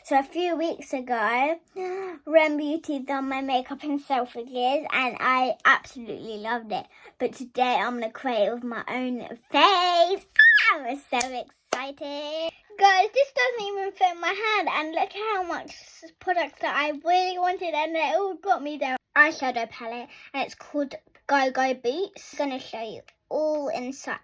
So a few weeks ago, R.E.M Beauty done my makeup in selfie and I absolutely loved it. But today I'm going to create it with my own face. I'm so excited. Guys, this doesn't even fit my hand, and look how much products that I really wanted, and they all got me their eyeshadow palette, and it's called Go Go Boots. I'm going to show you all inside.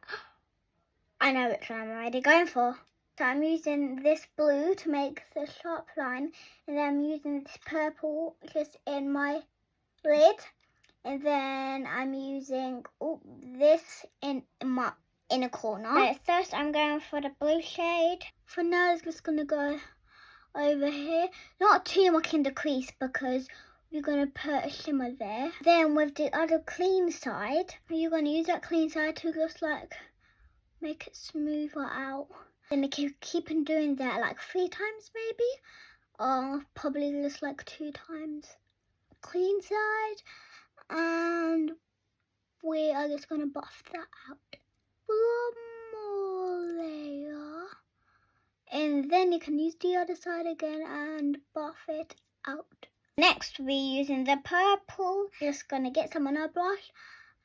I know which one I'm already going for. So I'm using this blue to make the sharp line, and then I'm using this purple just in my lid, and then I'm using this in my inner corner. So first I'm going for the blue shade. For now it's just going to go over here. Not too much in the crease because we're going to put a shimmer there. Then with the other clean side, you're going to use that clean side to just like make it smoother out. Then keep on doing that like 3 times maybe, or probably just like 2 times. Clean side, and we are just going to buff that out. One more layer, and then you can use the other side again and buff it out. Next we're using the purple. Just going to get some on our brush.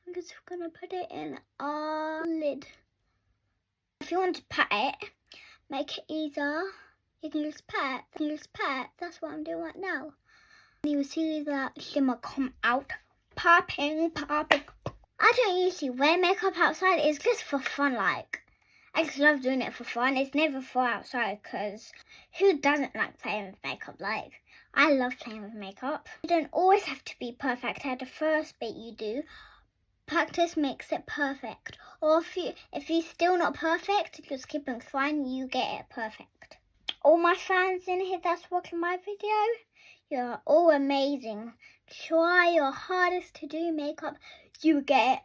I'm just going to put it in our lid. If you want to pat it, make it easier, you can just pat. That's what I'm doing right now. You will see that shimmer come out. Popping. I don't usually wear makeup outside. It's just for fun. Like, I just love doing it for fun. It's never for outside, because who doesn't like playing with makeup? Like, I love playing with makeup. You don't always have to be perfect at the first bit you do. Practice makes it perfect. Or if you're still not perfect, just keep on trying, you get it perfect. All my fans in here that's watching my video, you're all amazing. Try your hardest to do makeup, you get it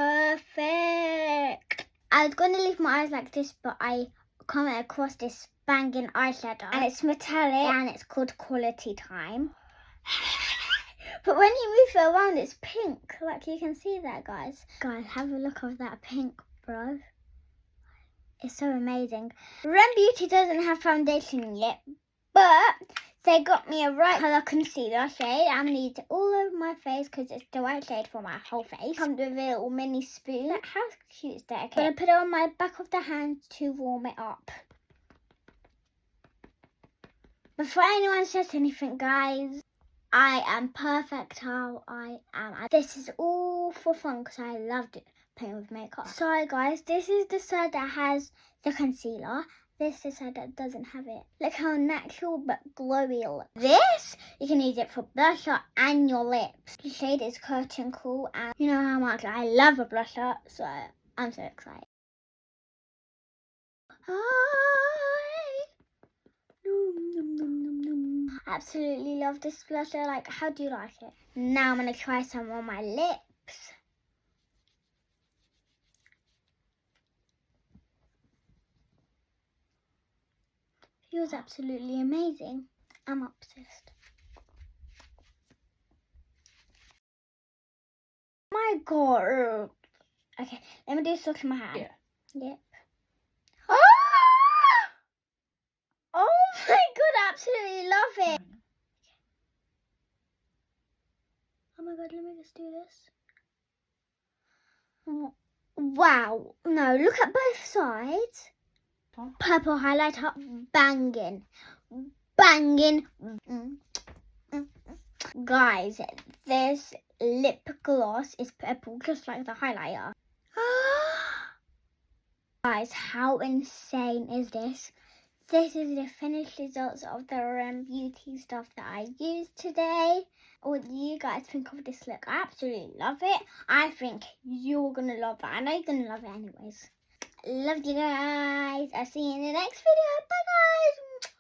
perfect. I was going to leave my eyes like this, but I come across this banging eyeshadow, and it's metallic, and it's called Quality Time. But when you move it around, it's pink. Like, you can see that, guys. Guys, have a look at that pink, bro. It's so amazing. R.E.M Beauty doesn't have foundation yet, but they got me a right colour concealer shade. I'm going to use it all over my face because it's the right shade for my whole face. Comes with a little mini spoon. But how cute is that? Okay. I'm going to put it on my back of the hand to warm it up. Before anyone says anything, guys, I am perfect how I am. This is all for fun because I loved it playing with makeup. So guys, this is the side that has the concealer. This is the side that doesn't have it. Look how natural but glowy it looks. This, you can use it for blusher and your lips. The shade is Curtain Cool, and you know how much I love a blusher, so I'm so excited. Absolutely love this blusher. Like, how do you like it? Now I'm going to try some on my lips. Feels absolutely amazing. I'm obsessed. My God. Okay, let me do a swatch in my hand. Yeah. Yep. Ah! Oh my God, absolutely love it. Oh my God, let me just do this. Wow. No, look at both sides. Purple highlighter, banging. Guys, this lip gloss is purple, just like the highlighter. Guys, how insane is this? This is the finished results of the R.E.M Beauty stuff that I used today. What do you guys think of this look? I absolutely love it. I think you're going to love it. I know you're going to love it anyways. Love you guys. I'll see you in the next video. Bye guys.